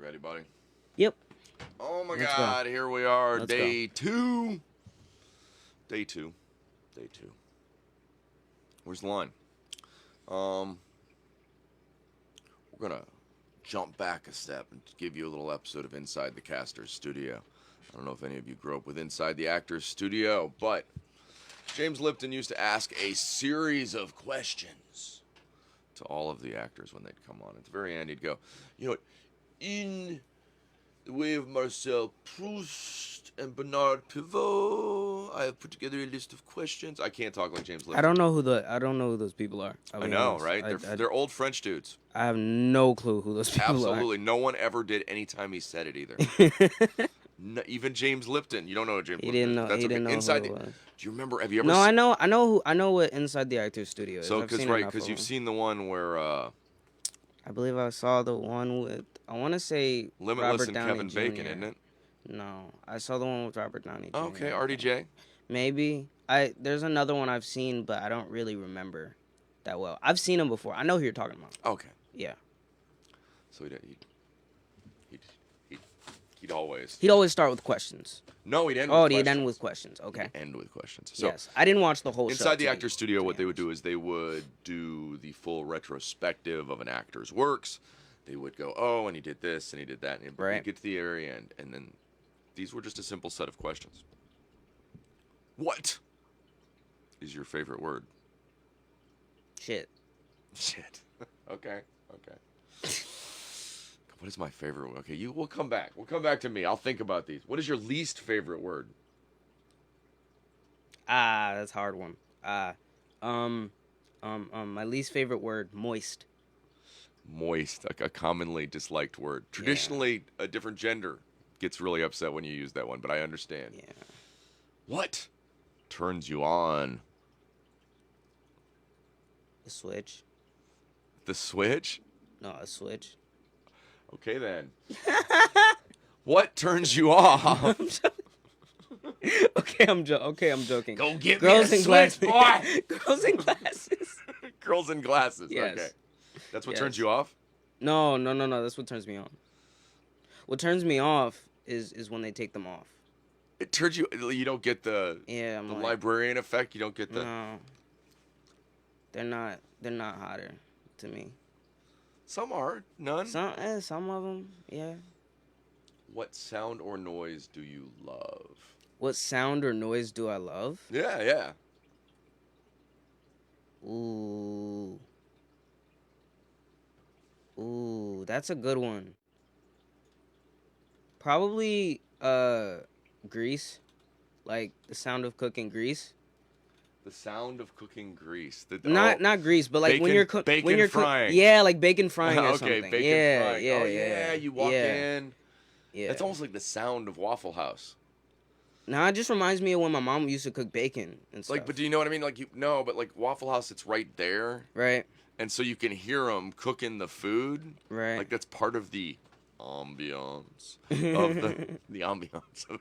Ready, buddy? Yep. Oh my Let's God! Here we are, Let's day two. Day two. Where's the line? We're gonna jump back a step and give you a little episode of Inside the Caster's Studio. I don't know if any of you grew up with Inside the Actor's Studio, but James Lipton used to ask a series of questions to all of the actors when they'd come on. At the very end, he'd go, you know, in the way of Marcel Proust and Bernard Pivot, I have put together a list of questions. I can't talk like James Lipton. I don't know who those people are. I know, right? They're old French dudes. I have no clue who those people Absolutely. No one ever did any time he said it either. No, even James Lipton. You don't know James Lipton. Didn't know. That's He didn't know Inside who it was. Do you remember? Have you ever? No, I know what Inside the Actor's Studio is. So, I've seen because enough of you've them. seen the one where I believe I saw the one with. I want to say Limitless Robert and Downey Kevin Jr. Bacon, isn't it? No, I saw the one with Robert Downey Jr. Okay, RDJ. Maybe. There's another one I've seen, but I don't really remember that well. I've seen him before. I know who you're talking about. Okay. Yeah. So he'd always. He'd always start with questions. No, he'd end. Oh, with he'd questions. end with questions. Okay. End with questions. So Yes, I didn't watch the whole show. Inside the Actor's Studio, what they would do is they would do the full retrospective of an actor's works. They would go, oh, and he did this, and he did that, and Right. he'd get to the very end, and then these were just a simple set of questions. What is your favorite word? Shit. Shit. Okay. What is my favorite word? Okay, we'll come back. We'll come back to me. I'll think about these. What is your least favorite word? That's a hard one. My least favorite word, moist. Moist, a commonly disliked word. Traditionally, a different gender gets really upset when you use that one, but I understand. Yeah. What turns you on? A switch. The switch? No, a switch. Okay, then. What turns you off? Okay, I'm joking. Go get Girls me a in switch, glasses. boy! Girls in glasses. Girls in glasses. Yes. Okay. That's what Yes. turns you off? No. That's what turns me on. What turns me off is when they take them off. It turns you. You don't get the Yeah, the librarian effect. You don't get the. No. They're not hotter to me. Some are. None. Some of them, yeah. What sound or noise do you love? What sound or noise do I love? Yeah. Ooh, that's a good one. Probably grease, like the sound of cooking grease. The sound of cooking grease. Not grease, but like bacon, when you're cooking. bacon frying. Yeah, like bacon frying or Okay, something. bacon Yeah, frying. yeah, Oh yeah. You walk in. Yeah. It's almost like the sound of Waffle House. Nah, it just reminds me of when my mom used to cook bacon and stuff. Like, but do you know what I mean? Like, but like Waffle House, it's right there, Right. and so you can hear them cooking the food. Right. Like that's part of the ambiance of the ambiance of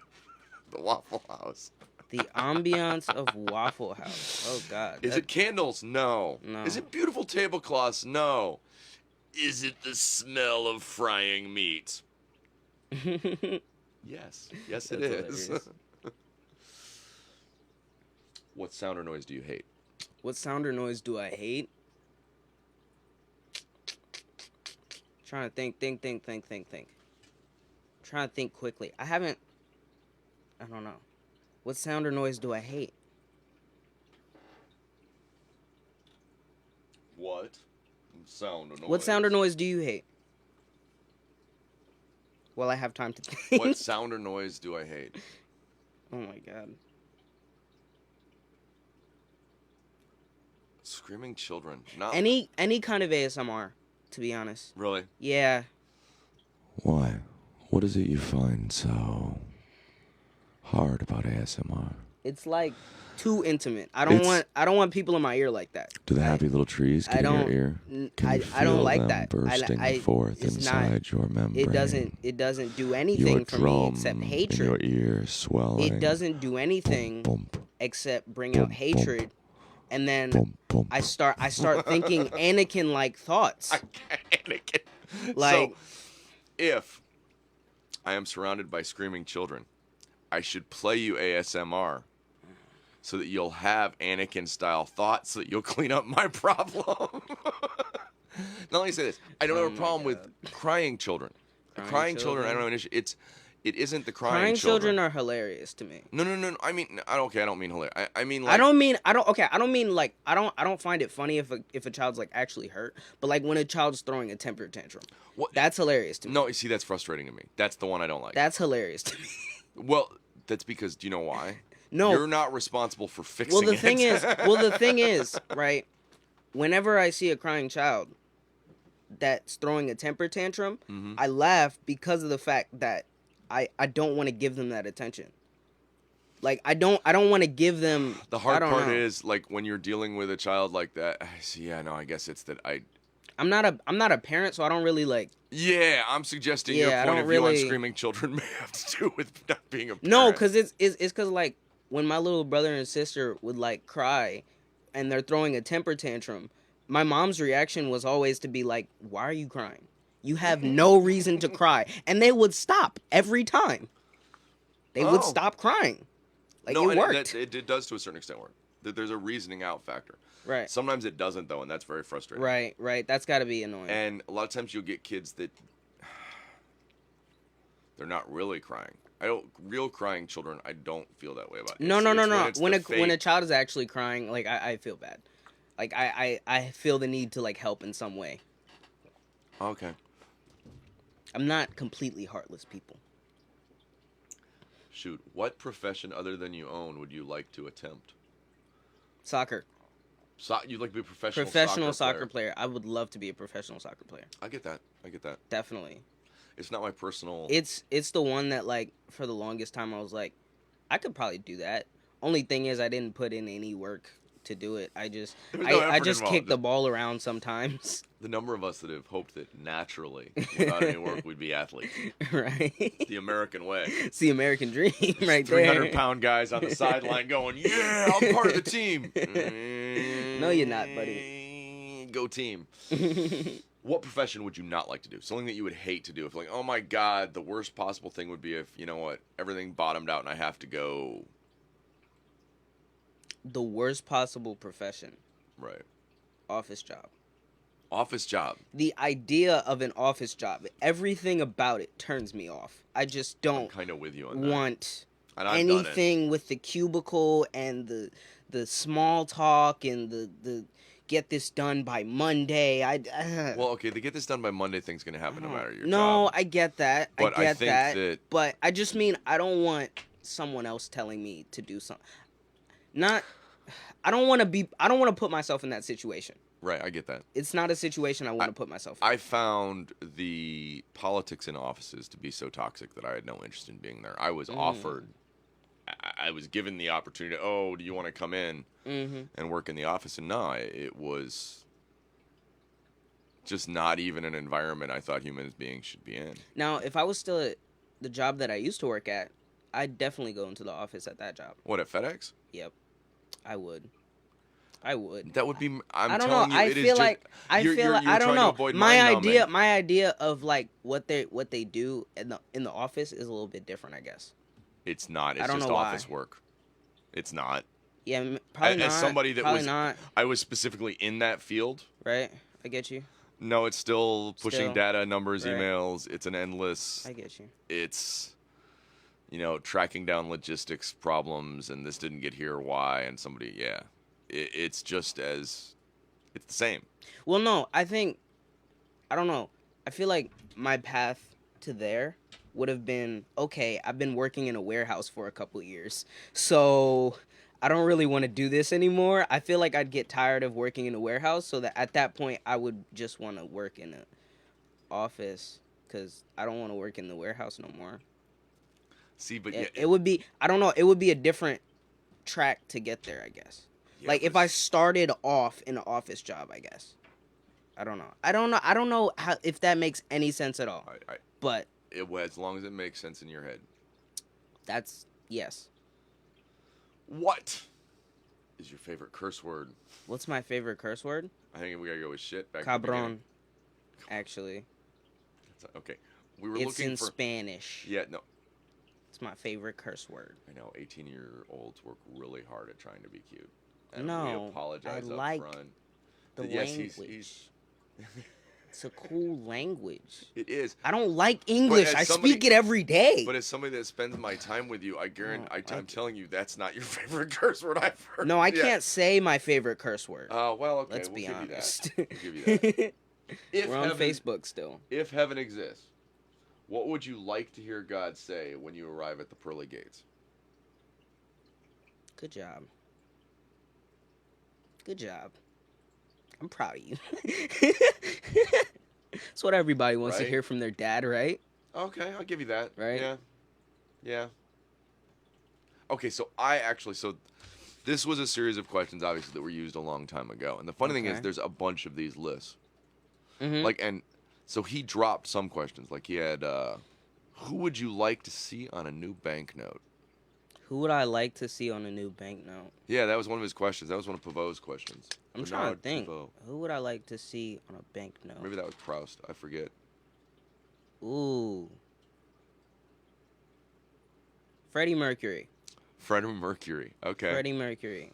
the Waffle House. The ambiance of Waffle House. Oh God. Is it candles? No. No. Is it beautiful tablecloths? No. Is it the smell of frying meat? Yes. Yes, it is. hilarious. What sound or noise do you hate? What sound or noise do I hate? Trying to think. Trying to think quickly. I don't know. What sound or noise do I hate? What sound or noise? What sound or noise do you hate? Well, I have time to think. What sound or noise do I hate? Oh my God. Screaming children. Not Any kind of ASMR, to be honest. really. Yeah. Why? What is it you find so hard about ASMR? It's like too intimate. I don't want people in my ear like that. Do the happy little trees get in your ear? Can you I don't feel like them that. bursting forth it's inside not, your membrane? It doesn't do Your anything for me drum except in your hatred. ear swelling. It doesn't do anything Bump, except bring Bump, out hatred, and then bump, bump. I start thinking Anakin like thoughts. Anakin. Like- so, if I am surrounded by screaming children. I should play you ASMR so that you'll have Anakin-style thoughts so that you'll clean up my problem. Now let me say this. I don't Oh have a my problem with God. crying children. Crying children, I don't have an issue. It isn't the Crying children. children are hilarious to me. No. I mean, okay, I don't mean hilarious. I mean, like, I don't mean like I don't find it funny if a child's like actually hurt, but like when a child's throwing a temper tantrum, what, that's hilarious to me. no, you see, that's frustrating to me. That's the one I don't like. That's hilarious to me. Well, that's because, do you know why? No. You're not responsible for fixing Well, the it. thing is, right? Whenever I see a crying child that's throwing a temper tantrum, Mhm. I laugh because of the fact that I don't want to give them that attention. Like I don't want to give them. The I hard don't part know. is, like, when you're dealing with a child like that. See, yeah, no, I guess it's that I'm not a parent, so I don't really like. Yeah, I'm suggesting Yeah, your I point don't of view on really- screaming children may have to do with not being a parent. No, because it's because like when my little brother and sister would like cry, and they're throwing a temper tantrum, my mom's reaction was always to be like, "Why are you crying? You have no reason to cry," and they would stop every time. They would Oh. stop crying. Like no, it and worked. it does to a certain extent work. There's a reasoning out factor. Right. Sometimes it doesn't, though, and that's very frustrating. Right. That's got to be annoying. And a lot of times you'll get kids that they're not really crying. Real crying children, I don't feel that way about. No. It's When the when a fake- child is actually crying, like I feel bad. Like I feel the need to like help in some way. Okay. I'm not completely heartless, people. Shoot, what profession other than you own would you like to attempt? Soccer. You'd like to be a professional Soccer player. I would love to be a professional soccer player. I get that. Definitely. It's not my personal. It's the one that like for the longest time I was like, I could probably do that. Only thing is I didn't put in any work to do it. I just There was no I effort just involved. kick the ball around sometimes. The number of us that have hoped that naturally, without any work, we'd be athletes. Right. The American way. It's the American dream right 300-pound guys on the sideline going, "Yeah, I'm part of the team." No, you're not, buddy. Go team. What profession would you not like to do? Something that you would hate to do. If like, oh my God, the worst possible thing would be if, you know what, everything bottomed out and I have to go. The worst possible profession. Right. Office job. Office job. The idea of an office job, everything about it turns me off. I just I'm don't kind of with you on that. want And I've done it. anything with the cubicle and the small talk and the get this done by Monday. Well, okay, the get this done by Monday thing's going to happen no matter your no, job. I get that. But I I get think that- But I just mean I don't want someone else telling me to do something. I don't want to put myself in that situation. Right, I get that. It's not a situation I want to put myself in. I found the politics in offices to be so toxic that I had no interest in being there. I was offered, I was given the opportunity, oh, do you want to come in and work in the office? And no, it was just not even an environment I thought human beings should be in. Now, if I was still at the job that I used to work at, I'd definitely go into the office at that job. What, at FedEx? Yep, I would. That would be, I don't telling know. you, I it is feel just, like I you're don't trying to know. avoid My mind-numbing. idea of like what they do in the office is a little bit different, I guess. It's not. It's I don't just know why. office work. It's not. Yeah, probably not. As somebody that probably was, not. I was specifically in that field. Right, I get you. No, it's still pushing Still. data, numbers, Right. emails. It's an endless. I get you. It's, tracking down logistics problems, and this didn't get here, why, and somebody, yeah. It's just it's the same. Well, no, I don't know. I feel like my path to there would have been, okay, I've been working in a warehouse for a couple years, so I don't really want to do this anymore. I feel like I'd get tired of working in a warehouse, so that at that point I would just want to work in an office, because I don't want to work in the warehouse no more. See, but It would be, I don't know, it would be a different track to get there, I guess. yeah, Like if I started off in an office job, I guess. I don't know how, if that makes any sense at all. But as long as it makes sense in your head. that's yes. What is your favorite curse word? What's my favorite curse word? I think we gotta go with shit. Back to the Cabron. Actually. beginning. Okay. We were It's looking in for. Spanish. Yeah, no, It's my favorite curse word. I know 18-year-olds work really hard at trying to be cute. And we No, apologize I up like front. the Yes, language. It's a cool language. It is. I don't like English. I speak it every day. But as somebody that spends my time with you, I guarantee, like I'm it. telling you, that's not your favorite curse word I've heard. No, I Yeah. can't say my favorite curse word. Well, okay. Let's we'll be give honest. You that. We'll give you that. If We're on heaven, Facebook still. If heaven exists, what would you like to hear God say when you arrive at the pearly gates? Good job. Good job. I'm proud of you. That's what everybody wants to Right? hear from their dad, right? Okay, I'll give you that. Right? Yeah. Yeah. Okay, so this was a series of questions, obviously, that were used a long time ago. And the funny thing is, Okay. there's a bunch of these lists. Mm-hmm. And so he dropped some questions. Like he had, who would you like to see on a new banknote? Who would I like to see on a new banknote? Yeah, that was one of his questions. That was one of Pavot's questions. I'm trying to think. Pavot. Who would I like to see on a banknote? Maybe that was Proust. I forget. Ooh. Freddie Mercury. Freddie Mercury. Okay. Freddie Mercury.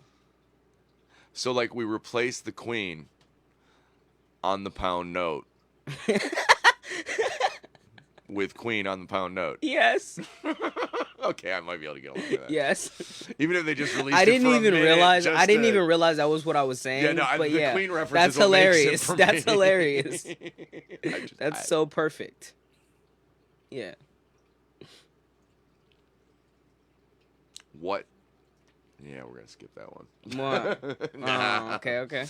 So, like, we replaced the Queen on the pound note with Queen on the pound note. Yes. Okay, I might be able to get along with that. Yes. Even if they just released I it didn't for a even minute realize. just I didn't to- even realize that was what I was saying. Yeah, no, but the yeah, Queen reference that's is what makes it hilarious. for That's me. hilarious. I That's so perfect. Yeah. What? Yeah, we're gonna skip that one. What? Nah. Oh, okay.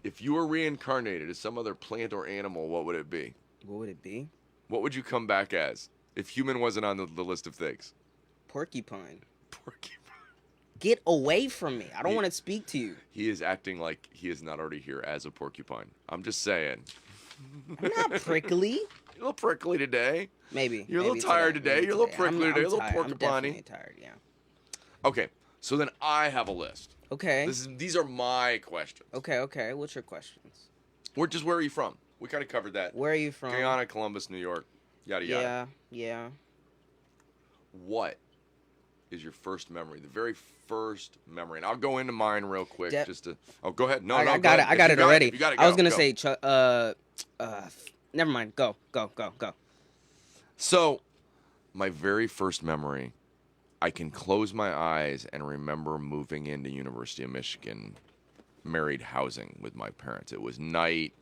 If you were reincarnated as some other plant or animal, what would it be? What would it be? What would you come back as if human wasn't on the list of things? Porcupine. Porcupine. Get away from me. I don't He- want to speak to you. He is acting like he is not already here as a porcupine. I'm just saying. I'm not prickly. You're a little prickly today. Maybe. You're a little maybe tired today. Maybe You're a little today. prickly today. A little tired. I'm porcupine-y. definitely tired, yeah. Okay, so then I have a list. Okay. These are my questions. Okay. What's your questions? Where are you from? We kind of covered that. Where are you from? Guyana, Columbus, New York, yada yada. Yeah. What is your first memory? The very first memory, and I'll go into mine real quick just to. Oh, go ahead. No, I go got it. ahead. I If got you it already. If you got it, I was go, gonna go. say, never mind. Go. So, my very first memory, I can close my eyes and remember moving into University of Michigan, married housing with my parents. It was night.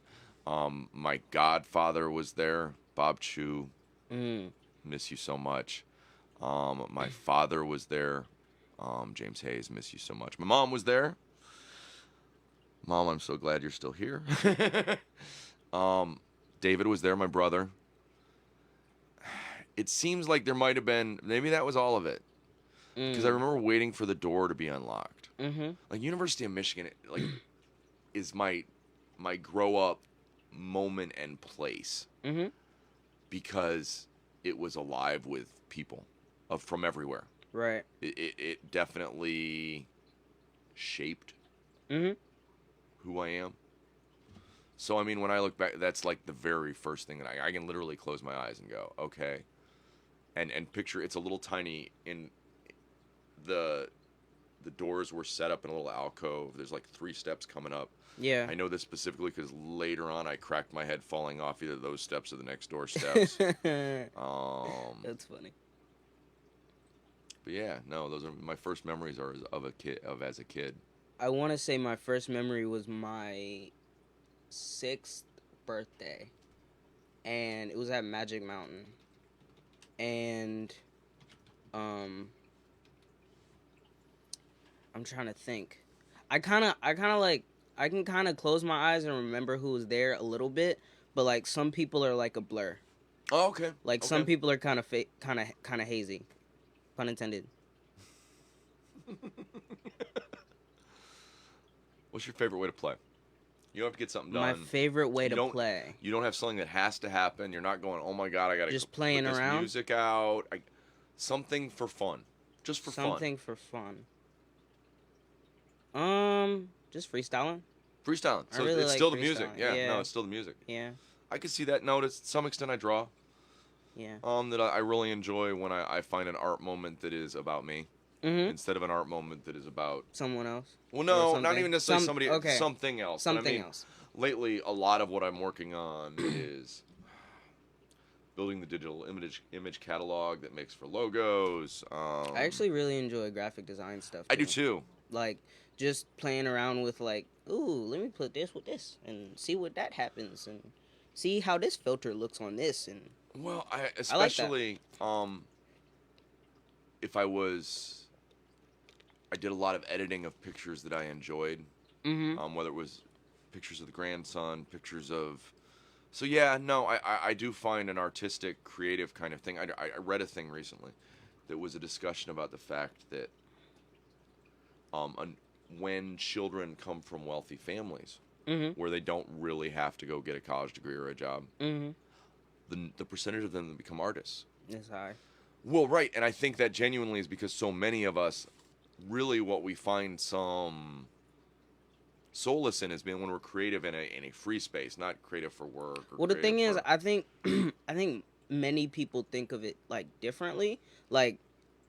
My godfather was there, Bob Chu. Miss you so much. My father was there, James Hayes. Miss you so much. My mom was there. Mom, I'm so glad you're still here. David was there, my brother. It seems like there might have been, maybe that was all of it. Because I remember waiting for the door to be unlocked. Mm-hmm. Like University of Michigan, like is my grow up moment and place. Mm-hmm. Because it was alive with people from everywhere. Right. It definitely shaped who I am. So I mean, when I look back, that's like the very first thing that I can literally close my eyes and go, okay, and picture it's a little tiny in the doors were set up in a little alcove. There's like 3 steps coming up. Yeah. I know this specifically because later on I cracked my head falling off either those steps or the next door steps. That's funny. But yeah, no, those are my first memories are as a kid. I want to say my first memory was my 6th birthday, and it was at Magic Mountain, and I'm trying to think. I kind of like I can kind of close my eyes and remember who was there a little bit, but like some people are like a blur. Oh, okay. Like some people are kind of kind of hazy. Pun intended. What's your favorite way to play? You don't have to get something done. My favorite way to play. You don't have something that has to happen. You're not going, oh my god, I gotta Just put playing this around? music out. Something for fun, just for fun. Something for fun. Just freestyling. Freestyling. I So really it's like still the music. freestyling. Yeah, Yeah. no, it's still the music. Yeah. I can see that. No, to some extent, I draw. Yeah. that I really enjoy when I find an art moment that is about me Mm-hmm. instead of an art moment that is about. Someone else. Well, Or no, not something. even necessarily somebody, Okay. something else. But I Something mean, else. lately, a lot of what I'm working on is building the digital image catalog that makes for logos. I actually really enjoy graphic design stuff I too. do too. Like just playing around with like, ooh, let me put this with this and see what that happens and see how this filter looks on this and Well, I I like that. especially if I did a lot of editing of pictures that I enjoyed. Mm-hmm. Whether it was pictures of the grandson, pictures of. So yeah, no, I do find an artistic, creative kind of thing. I read a thing recently that was a discussion about the fact that when children come from wealthy families Mm-hmm. where they don't really have to go get a college degree or a job, Mm-hmm. the percentage of them that become artists. It's high. Well, right, and I think that genuinely is because so many of us, really, what we find some solace in is being when we're creative in a free space, not creative for work. Or Well, the thing is, for... I think I think many people think of it like differently. Like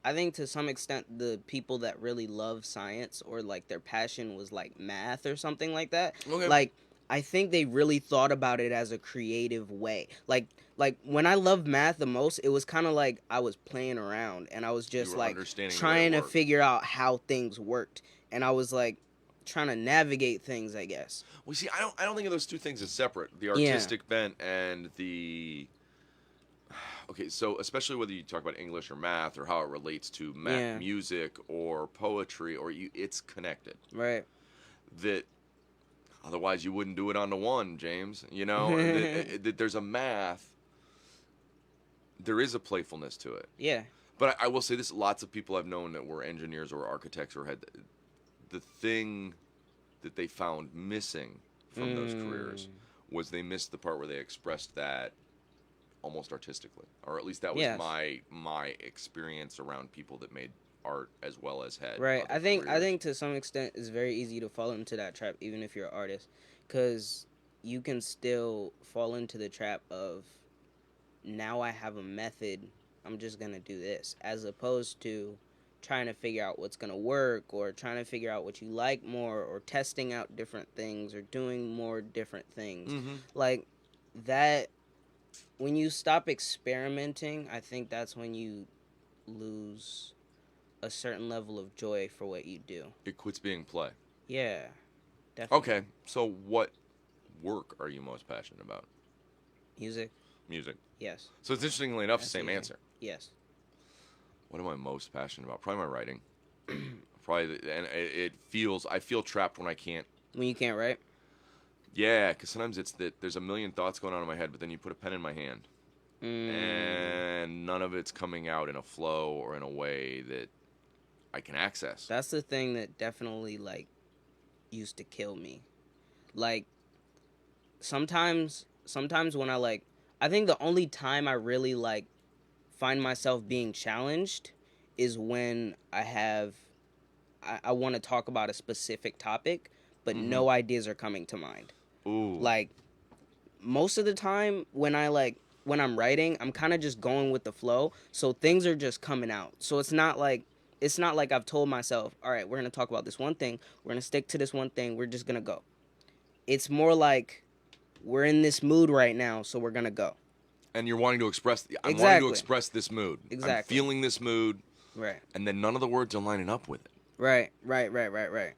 I think to some extent the people that really love science or like their passion was like math or something like that. Okay. Like I think they really thought about it as a creative way. Like when I loved math the most, it was kind of like I was playing around and I was You just were like understanding the way it trying to worked. figure out how things worked. And I was like trying to navigate things, I guess. Well, see, I don't think of those two things as separate. The Yeah. artistic bent and the. Okay, so especially whether you talk about English or math or how it relates to Yeah. music or poetry, it's connected. Right. That otherwise you wouldn't do it on the one, James. You know, that there's a math. There is a playfulness to it. Yeah. But I will say this: lots of people I've known that were engineers or architects or had the thing that they found missing from those careers was they missed the part where they expressed that almost artistically, or at least that was Yes. my experience around people that made art as well as had Right. other I think careers. to some extent it's very easy to fall into that trap even if you're an artist cuz you can still fall into the trap of now I have a method, I'm just going to do this as opposed to trying to figure out what's going to work or trying to figure out what you like more or testing out different things or doing more different things. Mm-hmm. Like that when you stop experimenting, I think that's when you lose a certain level of joy for what you do. It quits being play. Yeah, definitely. Okay, so what work are you most passionate about? Music, Music. yes. So it's interestingly enough, That's same easy. answer. Yes. What am I most passionate about? Probably my writing. And I feel trapped when I can't. When you can't write? Yeah, because sometimes it's that there's a million thoughts going on in my head, but then you put a pen in my hand, and none of it's coming out in a flow or in a way that I can access. That's the thing that definitely like used to kill me. Like sometimes when I think the only time I really like find myself being challenged is when I want to talk about a specific topic, but no ideas are coming to mind. Ooh. Like most of the time when I'm writing, I'm kind of just going with the flow, so things are just coming out. So it's not like I've told myself, all right, we're going to talk about this one thing, we're going to stick to this one thing, we're just going to go. It's more like we're in this mood right now, so we're going to go. And you're wanting to express. I'm wanting Exactly. to express this mood. Exactly. I'm feeling this mood. Right. And then none of the words are lining up with it. Right.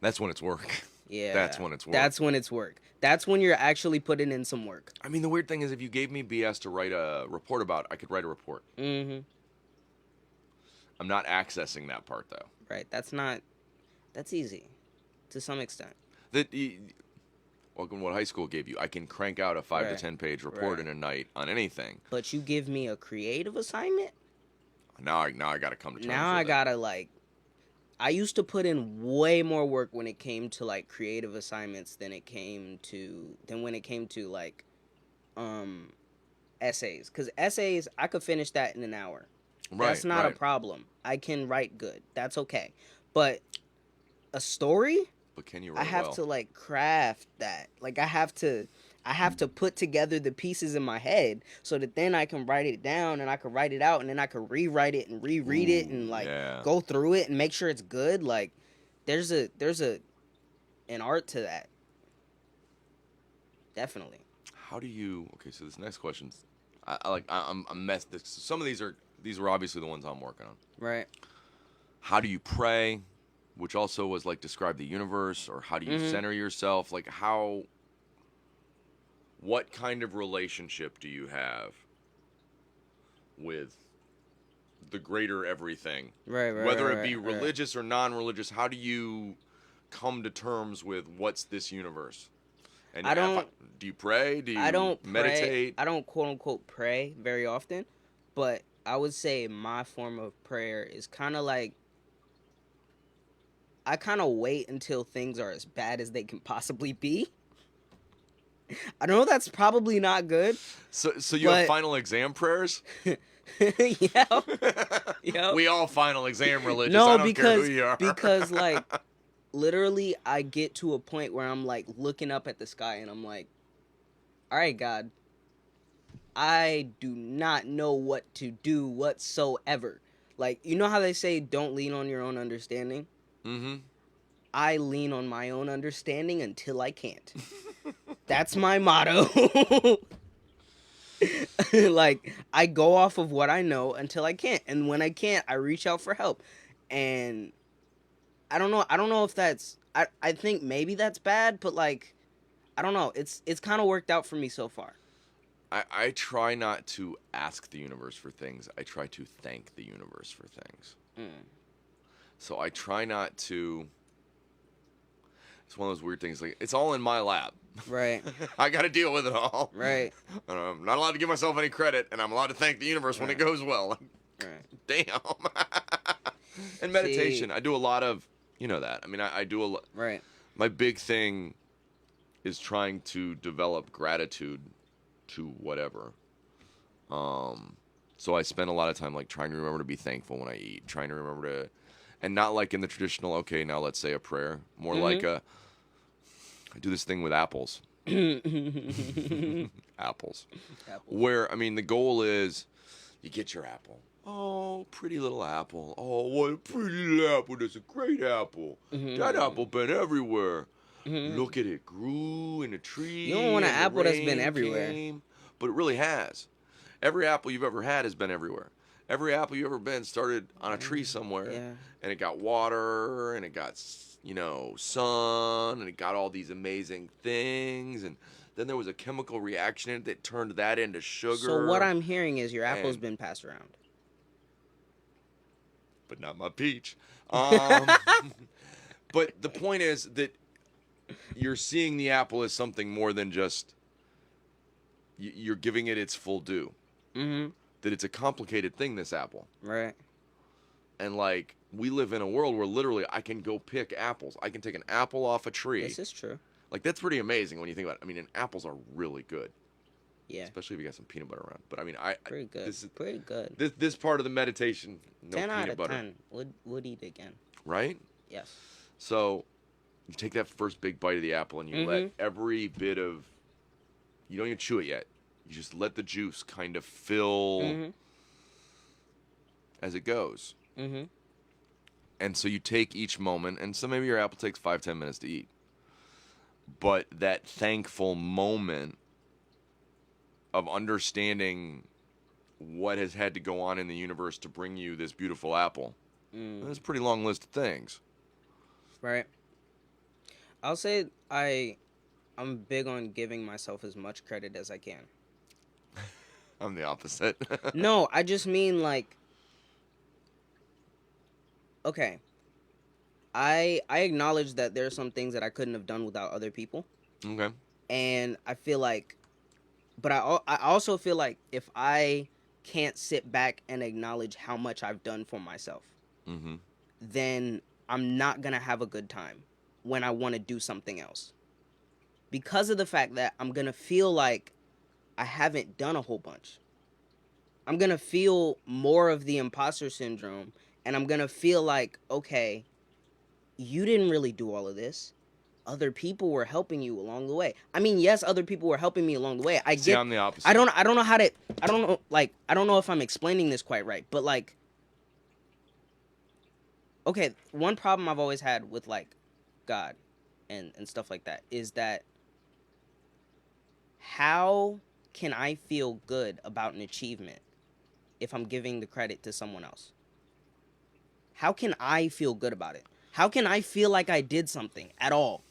That's when it's work. Yeah. That's when it's work. That's when it's work. That's when you're actually putting in some work. I mean, the weird thing is, if you gave me BS to write a report about, I could write a report. Mm-hmm. I'm not accessing that part though. Right. That's easy, to some extent. Welcome to what high school gave you. I can crank out a 5 to 10 page report in a night on anything. But you give me a creative assignment? Now I got to come to terms Now with I it. gotta I used to put in way more work when it came to like creative assignments than when it came to like essays. Because essays, I could finish that in an hour. Right, That's not a problem. I can write good. That's okay. But a story, But can you I write have well? to like craft that. Like I have to I have to put together the pieces in my head so that then I can write it down and I can write it out and then I can rewrite it and reread it and like yeah. go through it and make sure it's good. Like there's an art to that. Definitely. How do you? Okay, so this next question's, I'm messed. Some of these were obviously the ones I'm working on. Right. How do you pray? Which also was like describe the universe, or how do you center yourself? Like what kind of relationship do you have with the greater everything? Right. Whether it be religious or non-religious, how do you come to terms with what's this universe? And do you pray? Do you meditate? I don't quote unquote pray very often, but I would say my form of prayer is kind of like I kind of wait until things are as bad as they can possibly be. I know that's probably not good. So you have final exam prayers? Yeah. We all final exam religious. No, I don't care who you are. because like literally I get to a point where I'm like looking up at the sky and I'm like, all right, God, I do not know what to do whatsoever. Like, you know how they say don't lean on your own understanding? Mm-hmm. I lean on my own understanding until I can't. That's my motto. Like, I go off of what I know until I can't. And when I can't, I reach out for help. And I don't know if that's I think maybe that's bad, but like I don't know. It's kind of worked out for me so far. I try not to ask the universe for things. I try to thank the universe for things. So I try not to. It's one of those weird things. Like, it's all in my lap. Right. I got to deal with it all. Right. I'm not allowed to give myself any credit, and I'm allowed to thank the universe when it goes well. Right. Damn. And meditation. I do a lot of, you know that. I mean, I do a lot. Right. My big thing is trying to develop gratitude to whatever. So I spend a lot of time like trying to remember to be thankful when I eat, trying to remember to, and not like in the traditional, okay, now let's say a prayer. More like I do this thing with apples. Apples. Where, I mean, the goal is you get your apple. Oh, pretty little apple. Oh, what a pretty little apple. That's a great apple. That apple been everywhere. Look at it. Grew in a tree. You don't want an apple that's been everywhere. But it really has. Every apple you've ever had has been everywhere. Every apple you've ever been started on a tree somewhere. Yeah. And it got water, and it got, sun, and it got all these amazing things. And then there was a chemical reaction in it that turned that into sugar. So what I'm hearing is your apple's been passed around. But not my peach. But the point is that you're seeing the apple as something more than just you're giving it its full due. That it's a complicated thing, this apple. Right. And like we live in a world where literally I can go pick apples. I can take an apple off a tree. This is true. Like that's pretty amazing when you think about it. I mean, and apples are really good. Yeah. Especially if you got some peanut butter around. But I mean, pretty good. This is pretty good. This part of the meditation. No 10 out peanut of butter. 10. Would eat again. Right? Yes. So you take that first big bite of the apple and you let every bit of. You don't even chew it yet. You just let the juice kind of fill as it goes. And so you take each moment, and so maybe your apple takes 5-10 minutes to eat. But that thankful moment of understanding what has had to go on in the universe to bring you this beautiful apple. That's a pretty long list of things. Right. I'll say I'm big on giving myself as much credit as I can. I'm the opposite. No, I just mean like, okay, I acknowledge that there are some things that I couldn't have done without other people. Okay. And I feel like, but I also feel like if I can't sit back and acknowledge how much I've done for myself, then I'm not going to have a good time when I want to do something else. Because of the fact that I'm going to feel like I haven't done a whole bunch. I'm going to feel more of the imposter syndrome, and I'm going to feel like, okay, you didn't really do all of this. other people were helping you along the way. I mean, yes, other people were helping me along the way. See, I'm the opposite. I don't know how to, I don't know, like, I don't know if I'm explaining this quite right, but like, okay, one problem I've always had with like God and stuff like that is that how can I feel good about an achievement if I'm giving the credit to someone else? How can I feel good about it? How can I feel like I did something at all?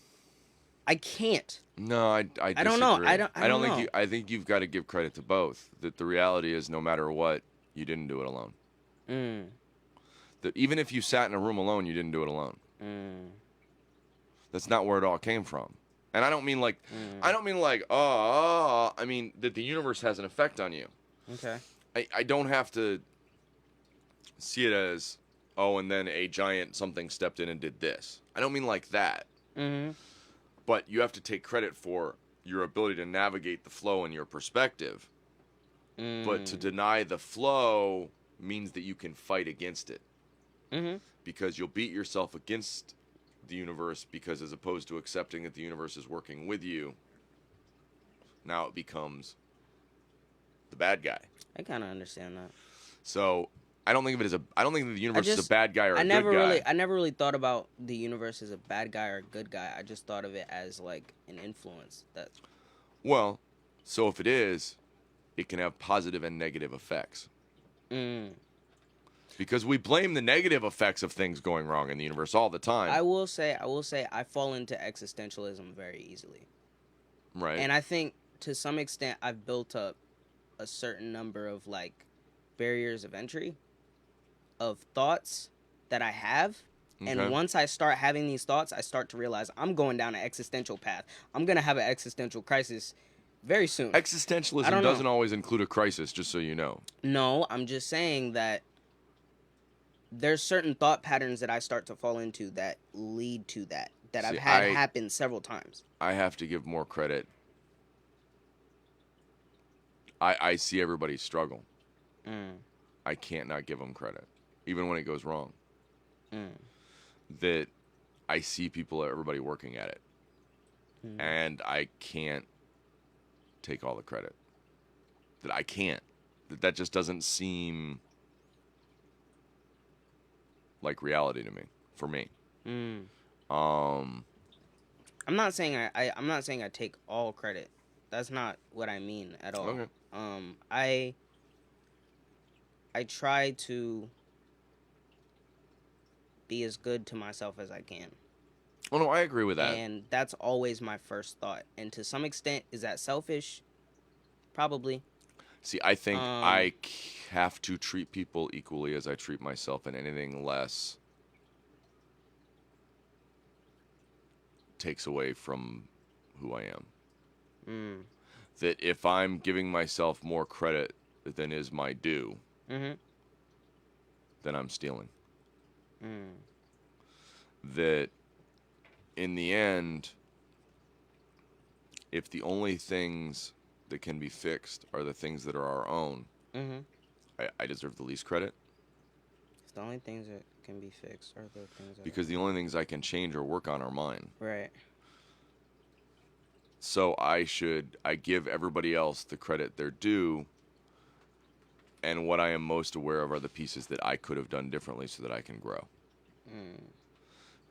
I can't. No, I disagree. I don't know. I don't think know. I think you've got to give credit to both. That the reality is, no matter what, you didn't do it alone. Mm. That even if you sat in a room alone, you didn't do it alone. Mm. That's not where it all came from. And I don't mean like, I mean that the universe has an effect on you. Okay. I don't have to see it as, oh, and then a giant something stepped in and did this. I don't mean like that. Mm-hmm. But you have to take credit for your ability to navigate the flow and your perspective. But to deny the flow means that you can fight against it. Mm-hmm. Because you'll beat yourself against the universe, because as opposed to accepting that the universe is working with you, now it becomes the bad guy. I kind of understand that. So I don't think of it as I don't think that the universe is a bad guy or a good guy. I never really thought about the universe as a bad guy or a good guy. I just thought of it as like an influence that. Well, so if it is, it can have positive and negative effects. Because we blame the negative effects of things going wrong in the universe all the time. I will say I fall into existentialism very easily. Right. And I think to some extent I've built up a certain number of like barriers of entry of thoughts that I have. Okay. And once I start having these thoughts, I start to realize I'm going down an existential path. I'm going to have an existential crisis very soon. Existentialism doesn't always include a crisis, just so you know. No, I'm just saying that there's certain thought patterns that I start to fall into that lead to that I've had happen several times. I have to give more credit. I see everybody struggle. I can't not give them credit, even when it goes wrong. That I see everybody working at it. And I can't take all the credit. That I can't. That just doesn't seem like reality to me, for me. I'm not saying I take all credit. That's not what I mean at all. Okay. I try to be as good to myself as I can. Oh no, I agree with that. And that's always my first thought. And to some extent, is that selfish? Probably. See, I think I have to treat people equally as I treat myself, and anything less takes away from who I am. That if I'm giving myself more credit than is my due, then I'm stealing. That in the end, if the only things that can be fixed are the things that are our own, I deserve the least credit. It's the only things that can be fixed are the things that because the only things I can change or work on are mine. Right. So I give everybody else the credit they're due, and what I am most aware of are the pieces that I could have done differently so that I can grow.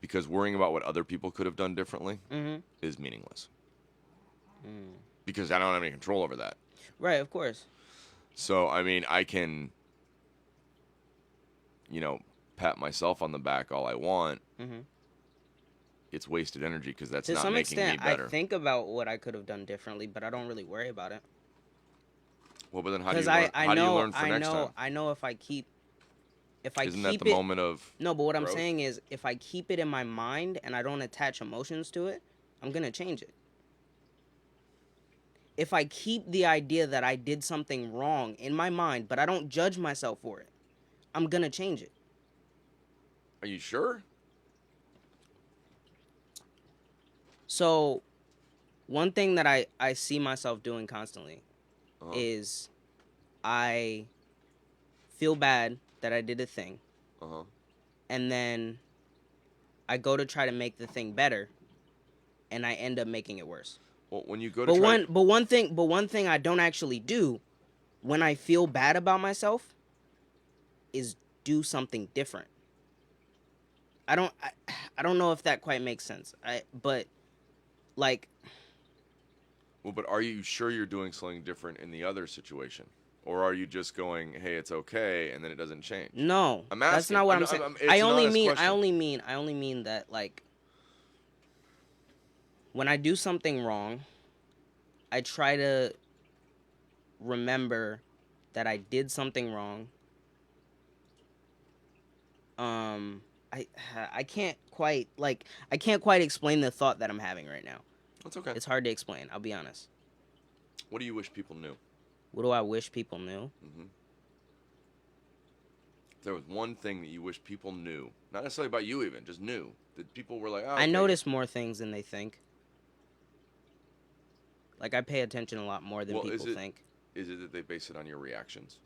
Because worrying about what other people could have done differently is meaningless. Because I don't have any control over that. Right, of course. So, I mean, I can, pat myself on the back all I want. It's wasted energy because that's not making me better. To some extent, I think about what I could have done differently, but I don't really worry about it. Well, but then how do you learn for next time? I know if I keep Isn't that the moment of No, but what growth? I'm saying is if I keep it in my mind and I don't attach emotions to it, I'm going to change it. If I keep the idea that I did something wrong in my mind, but I don't judge myself for it, I'm going to change it. Are you sure? So, one thing that I see myself doing constantly is I feel bad that I did a thing. And then I go to try to make the thing better. and I end up making it worse. Well, when you go to One thing I don't actually do when I feel bad about myself is do something different. I don't know if that quite makes sense. But like, well, but are you sure you're doing something different in the other situation? Or are you just going, hey, it's okay, and then it doesn't change? no, I'm that's asking. not what I'm saying. It's an honest question. I only mean that, like, when I do something wrong, I try to remember that I did something wrong. I can't quite explain the thought that I'm having right now. That's okay. It's hard to explain. I'll be honest. What do you wish people knew? What do I wish people knew? If there was one thing that you wish people knew, not necessarily about you even, just knew, that people were like, oh, okay. I notice more things than they think. Like, I pay attention a lot more than people think. Is it that they base it on your reactions?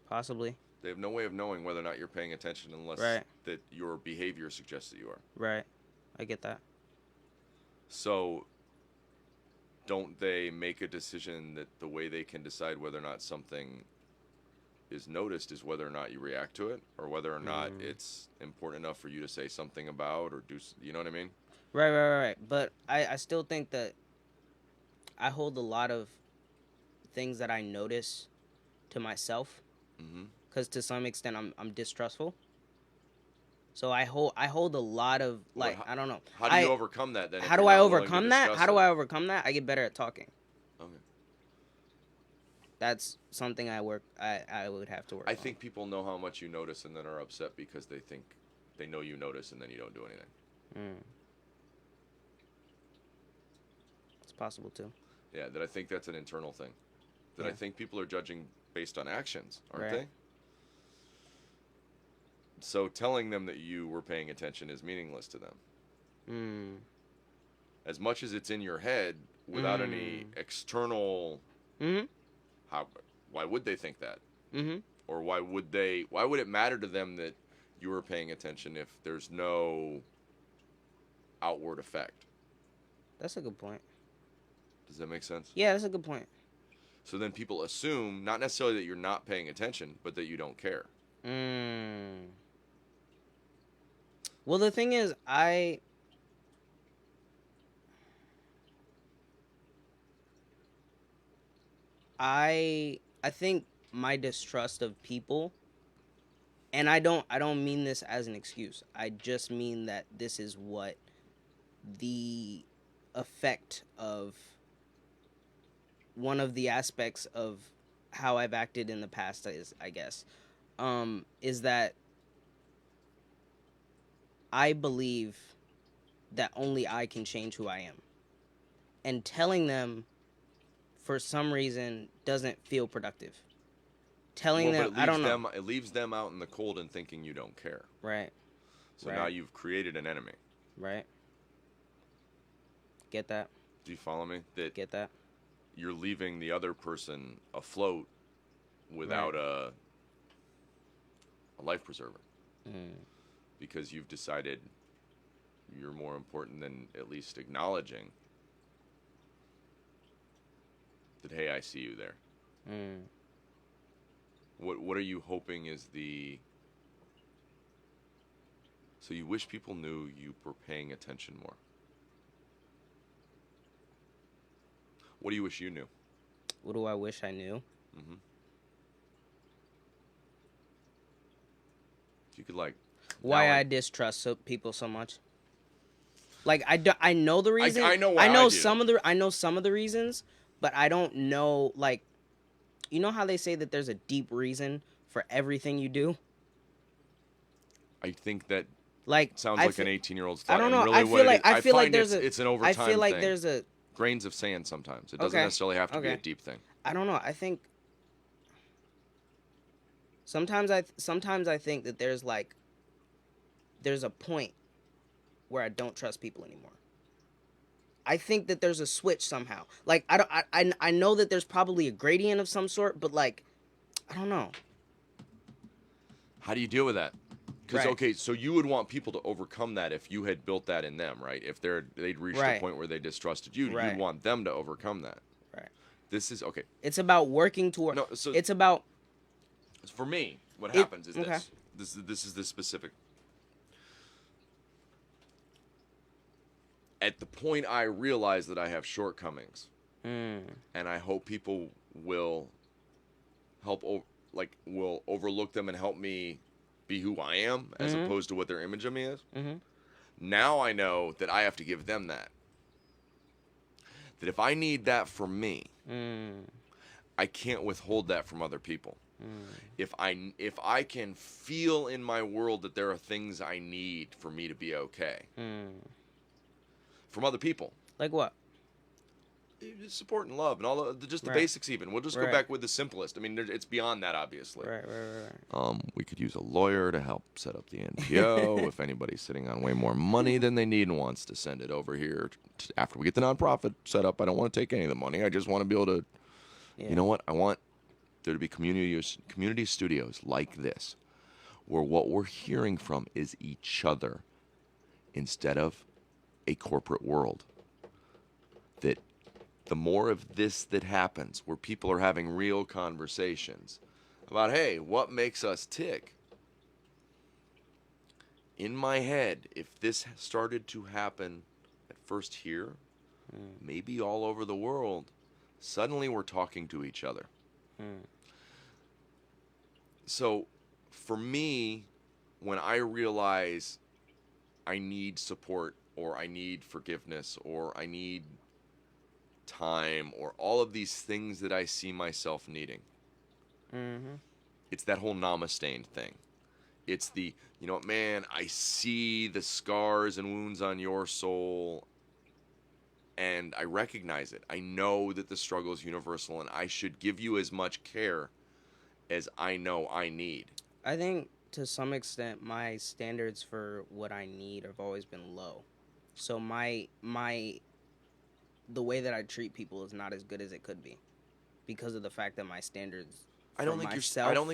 Possibly. They have no way of knowing whether or not you're paying attention unless that your behavior suggests that you are. Right. I get that. So, don't they make a decision that the way they can decide whether or not something is noticed is whether or not you react to it, or whether or not it's important enough for you to say something about or do, you know what I mean? Right. But I still think that I hold a lot of things that I notice to myself, because to some extent I'm distrustful. So I hold a lot of, like, I don't know. How do you overcome that then? How do I overcome that? I get better at talking. Okay. That's something I would have to work on. I think people know how much you notice and then are upset because they think they know you notice and then you don't do anything. It's possible too. Yeah, that I think that's an internal thing. That I think people are judging based on actions, aren't they? So telling them that you were paying attention is meaningless to them. As much as it's in your head without any external. Why would they think that? Or why would it matter to them that you were paying attention if there's no outward effect? That's a good point. Does that make sense? Yeah, that's a good point. So then people assume not necessarily that you're not paying attention, but that you don't care. Well, the thing is, I think my distrust of people, and I don't mean this as an excuse. I just mean that this is what the effect of one of the aspects of how I've acted in the past is, I guess, is that I believe that only I can change who I am. And telling them, for some reason, doesn't feel productive. Telling them, I don't know. It leaves them out in the cold and thinking you don't care. Right. So now you've created an enemy. Right. Get that? Do you follow me? Get that? You're leaving the other person afloat without a life preserver. Because you've decided you're more important than at least acknowledging that, hey, I see you there. What are you hoping is so you wish people knew you were paying attention more. What do you wish you knew? What do I wish I knew? If you could, like, why I distrust people so much. Like, I know the reason. I know why I know some of the reasons, but I don't know, like, you know how they say that there's a deep reason for everything you do? I think that like sounds like an 18-year-old's thought. I don't know. Really I feel like there's it's an over time I feel like thing. there's a grains of sand sometimes. It doesn't necessarily have to be a deep thing. I don't know. I think sometimes I think that there's a point where I don't trust people anymore. I think that there's a switch somehow. Like, I know that there's probably a gradient of some sort, but, like, I don't know. How do you deal with that? Because Right. okay, so you would want people to overcome that if you had built that in them, right? If they'd reached a Right. point where they distrusted you, Right. you'd want them to overcome that. Right. This is okay. It's about working toward. No, so It's about. for me, what It- happens is okay. this is the specific. At the point I realize that I have shortcomings, and I hope people will will overlook them and help me be who I am, as opposed to what their image of me is. Now I know that I have to give them that. That if I need that for me, I can't withhold that from other people. If I can feel in my world that there are things I need for me to be okay from other people, Like what? support and love and all just the Right. basics. Even we'll just go Right. back with the simplest. I mean, it's beyond that, obviously. Right. We could use a lawyer to help set up the NPO if anybody's sitting on way more money than they need and wants to send it over here after we get the nonprofit set up. I don't want to take any of the money. I just want to be able to, Yeah. you know what? I want there to be community studios like this, where what we're hearing from is each other instead of a corporate world. That the more of this that happens, where people are having real conversations about, hey, what makes us tick? In my head, if this started to happen at first here, maybe all over the world, suddenly we're talking to each other. So for me, when I realize I need support or I need forgiveness or I need time or all of these things that I see myself needing, it's that whole namaste thing. It's the, you know what, man, I see the scars and wounds on your soul and I recognize it. I know that the struggle is universal and I should give you as much care as I know I need. I think to some extent my standards for what I need have always been low. So the way that I treat people is not as good as it could be because of the fact that my standards I don't think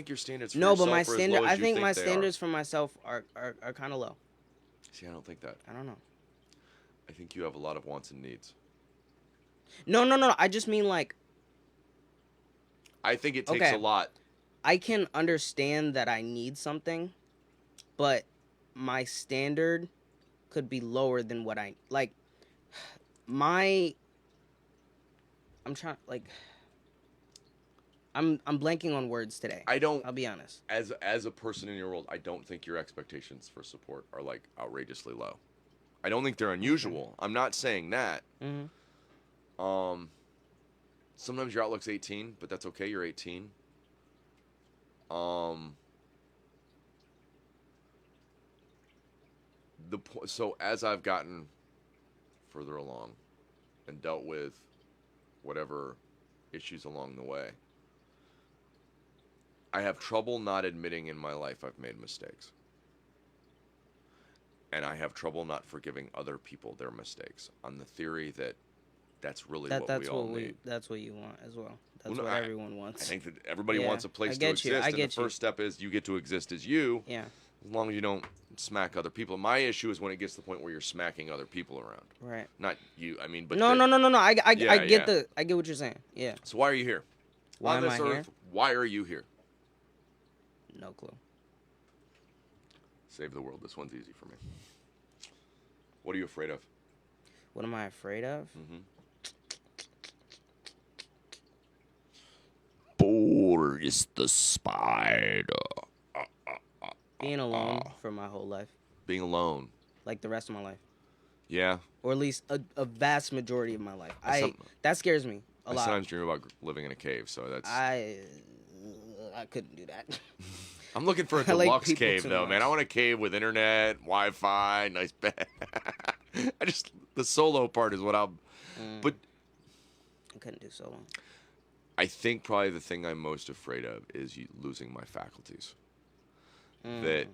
your standards for No, yourself but my are as low standard as I you think my they are. standards for myself are kind of low. See, I don't think that. I don't know. I think you have a lot of wants and needs. No. I just mean like I think it takes Okay. a lot. I can understand that I need something, but my standard could be lower than what I like. I'm trying like I'm blanking on words today. I'll be honest. As a person in your world, I don't think your expectations for support are like outrageously low. I don't think they're unusual. I'm not saying that. Sometimes your outlook's 18, but that's okay. You're 18. So as I've gotten further along and dealt with whatever issues along the way, I have trouble not admitting in my life I've made mistakes. And I have trouble not forgiving other people their mistakes on the theory that that's really what we all need. That's what you want as well. That's Well, no, what everyone wants. I think that everybody Yeah, wants a place I to get exist. you, I And get the you. first step is you get to exist as you. Yeah. As long as you don't smack other people. My issue is when it gets to the point where you're smacking other people around. Right. Not you. I mean, but No. I Yeah, get yeah. I get what you're saying. Yeah. So why are you here? Why On am this I earth, here? why are you here? No clue. Save the world. This one's easy for me. What are you afraid of? What am I afraid of? Boris the Spider. Being alone for my whole life, Being alone. like the rest of my life, Yeah. or at least a vast majority of my life. some- That scares me a I lot. sometimes dream about living in a cave, so that's. I couldn't do that. I'm looking for a I like deluxe people cave too though, much. man. I want a cave with internet, Wi-Fi, nice bed. The solo part is what I'm. But I couldn't do so long. I think probably the thing I'm most afraid of is losing my faculties. That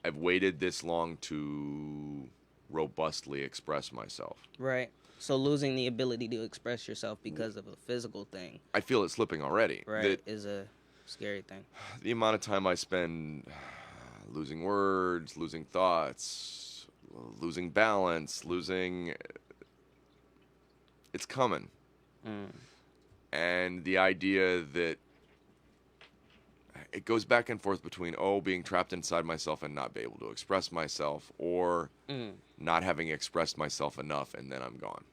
I've waited this long to robustly express myself. Right. So losing the ability to express yourself because of a physical thing, I feel it slipping already. right, That is a scary thing. the amount of time I spend losing words, losing thoughts, losing balance, losing. It's coming. And the idea that it goes back and forth between, being trapped inside myself and not be able to express myself, or not having expressed myself enough and then I'm gone.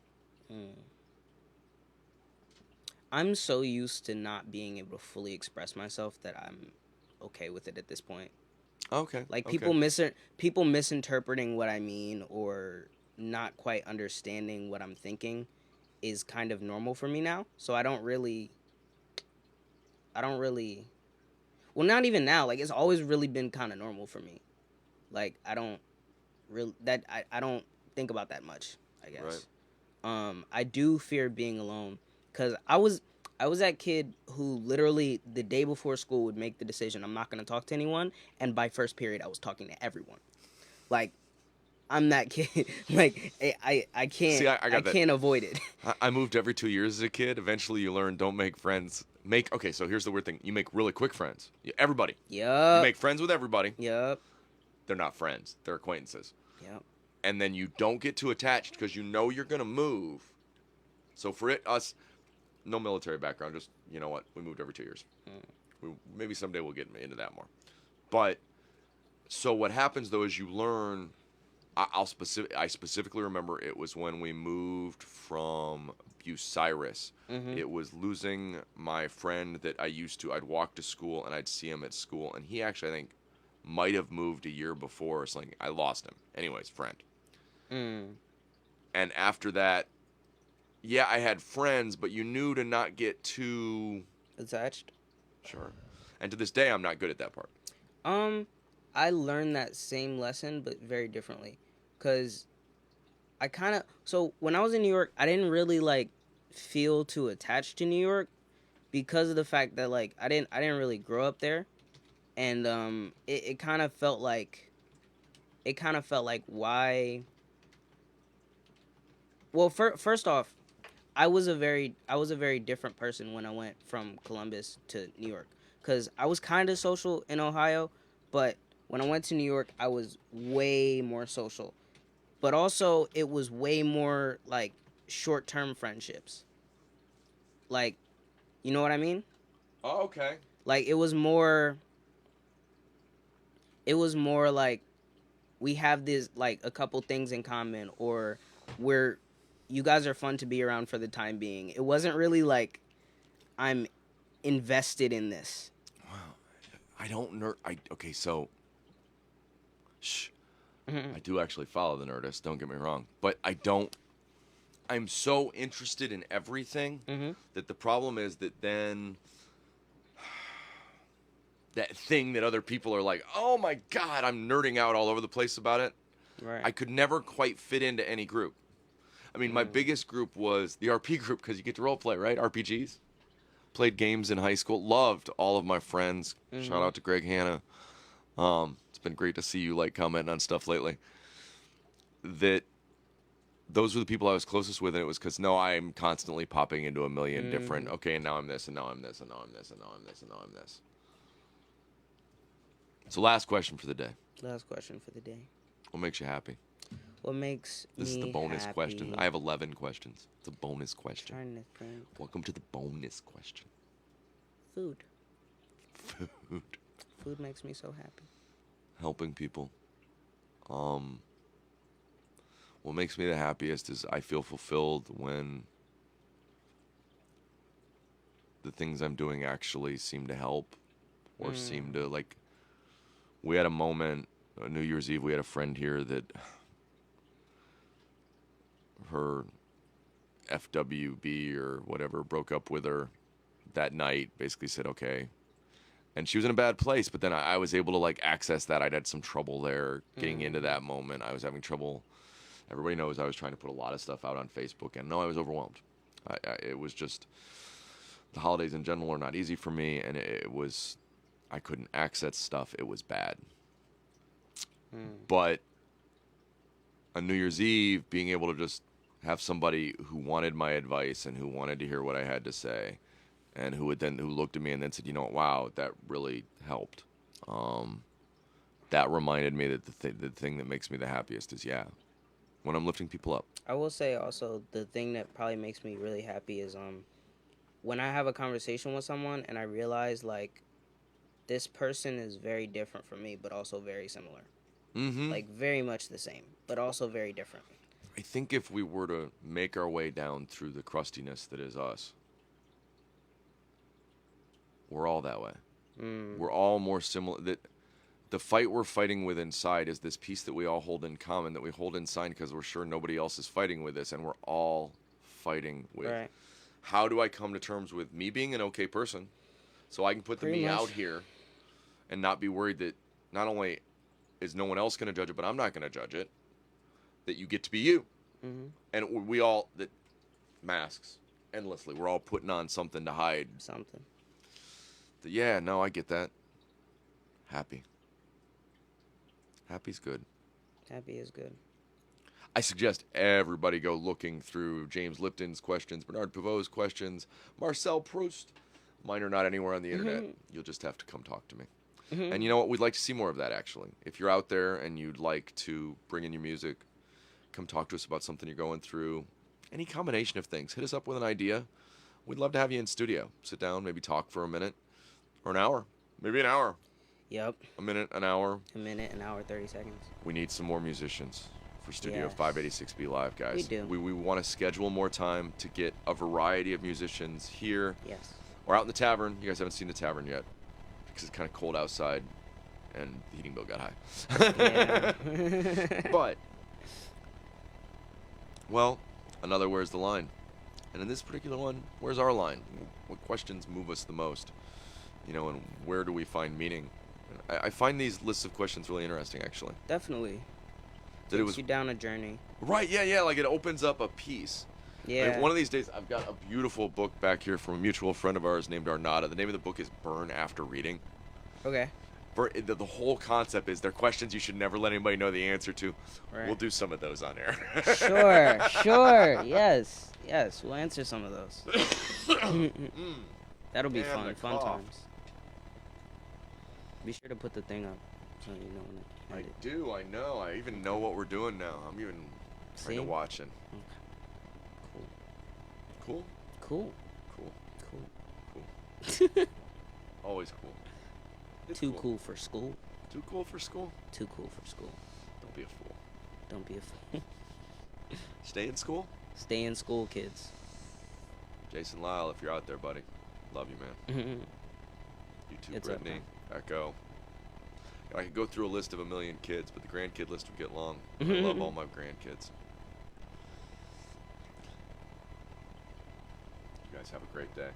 I'm so used to not being able to fully express myself that I'm okay with it at this point. Okay. Like okay. people misinterpreting what I mean or not quite understanding what I'm thinking is kind of normal for me now. So I don't really well, not even now. Like, it's always really been kind of normal for me. Like, I don't think about that much, I guess. Right. I do fear being alone cuz I was that kid who literally the day before school would make the decision I'm not going to talk to anyone, and by first period I was talking to everyone. Like, I'm that kid. Like, I can't See, I got that. can't avoid it. I moved every 2 years as a kid. Eventually, you learn don't make friends. Okay, so here's the weird thing: you make really quick friends. Everybody. You Yup. make friends with everybody. Yup. They're not friends. They're acquaintances. Yep. And then you don't get too attached because you know you're gonna move. So for us, no military background. Just, you know what? We moved every 2 years. Maybe someday we'll get into that more. But so what happens though is you learn. I specifically remember it was when we moved from Bucyrus. It was losing my friend that I'd walk to school and I'd see him at school, and he actually, I think, might have moved a year before or something. I lost him. Anyways, friend. And after that, yeah, I had friends, but you knew to not get too Attached. sure. And to this day, I'm not good at that part. I learned that same lesson, but very differently. Because so when I was in New York, I didn't really, like, feel too attached to New York because of the fact that, like, I didn't really grow up there. And, it kind of felt like, why? Well, first off, I was a very different person when I went from Columbus to New York. Because I was kind of social in Ohio, but when I went to New York, I was way more social. But also, it was way more, like, short-term friendships. Like, you know what I mean? Oh, okay. Like, it was more like, we have this, like, a couple things in common, or you guys are fun to be around for the time being. It wasn't really like, I'm invested in this. Wow. I don't nerd. Okay, so. Shh. I do actually follow the Nerdist, don't get me wrong. But I'm so interested in everything that the problem is that then that thing that other people are like, oh my God, I'm nerding out all over the place about it. Right. I could never quite fit into any group. I mean, my biggest group was the RP group because you get to role play, right? RPGs. Played games in high school. Loved all of my friends. Shout out to Greg Hanna. It's been great to see you, like, commenting on stuff lately. That those were the people I was closest with, and it was because I'm constantly popping into a million different. Okay, and now I'm this, and now I'm this, and now I'm this, and now I'm this, and now I'm this. So, last question for the day. Last question for the day. What makes you happy? What makes This me is the bonus happy? question. I have 11 questions. It's a bonus question. Trying to think. Welcome to the bonus question. Food. Food. Food makes me so happy. Helping people. What makes me the happiest is I feel fulfilled when the things I'm doing actually seem to help or seem to, like, we had a moment, New Year's Eve, we had a friend here that her FWB or whatever broke up with her that night, basically said, okay. And she was in a bad place, but then I was able to, like, access that. I'd had some trouble there getting into that moment. I was having trouble. Everybody knows I was trying to put a lot of stuff out on Facebook, and I was overwhelmed. It was just, the holidays in general are not easy for me, and I couldn't access stuff. It was bad. But on New Year's Eve, being able to just have somebody who wanted my advice and who wanted to hear what I had to say, and who looked at me and then said, you know, wow, that really helped. that reminded me that the thing that makes me the happiest is, yeah, when I'm lifting people up. I will say also the thing that probably makes me really happy is when I have a conversation with someone and I realize like this person is very different from me, but also very similar. Mm-hmm. Like very much the same, but also very different. I think if we were to make our way down through the crustiness that is us, we're all that way. We're all more similar. That the fight we're fighting with inside is this piece that we all hold in common, that we hold inside because we're sure nobody else is fighting with us, and we're all fighting with. Right. How do I come to terms with me being an okay person, so I can put the Pretty me much. out here, and not be worried that not only is no one else going to judge it, but I'm not going to judge it. That you get to be you, and we all that masks endlessly. We're all putting on something to hide. Something. Yeah, no, I get that. Happy. Happy's good. Happy is good. I suggest everybody go looking through James Lipton's questions, Bernard Pivot's questions, Marcel Proust. Mine are not anywhere on the internet. You'll just have to come talk to me. And you know what? We'd like to see more of that, actually. If you're out there and you'd like to bring in your music, come talk to us about something you're going through. Any combination of things. Hit us up with an idea. We'd love to have you in studio. Sit down, maybe talk for a minute or an hour. Maybe an hour. Yep. A minute, an hour. A minute, an hour, 30 seconds. We need some more musicians for Studio Yes. 586B Live, guys. We do. We want to schedule more time to get a variety of musicians here Yes. or out in the tavern. You guys haven't seen the tavern yet because it's kind of cold outside and the heating bill got high. Yeah. But, well, another where's the line? And in this particular one, where's our line? What questions move us the most? You know, and where do we find meaning? I find these lists of questions really interesting, actually. Definitely. That it Takes was you down a journey. right, yeah, like it opens up a piece. Yeah. Like one of these days, I've got a beautiful book back here from a mutual friend of ours named Arnada. The name of the book is Burn After Reading. Okay. The whole concept is they're questions you should never let anybody know the answer to. Right. We'll do some of those on air. Sure. Yes. We'll answer some of those. That'll be Damn, the fun cough. times. Be sure to put the thing up so you know when to I end it. do, I know. I even know what we're doing now. I'm even kind See? of watching. Cool. Cool? Cool. Cool. Always cool. It's Too cool for school. Too cool for school? Too cool for school. Don't be a fool. Don't be a fool. Stay in school? Stay in school, kids. Jason Lyle, if you're out there, buddy. Love you, man. You too, It's up, Brittany. man. Echo. I could go through a list of 1 million kids, but the grandkid list would get long. I love all my grandkids. You guys have a great day.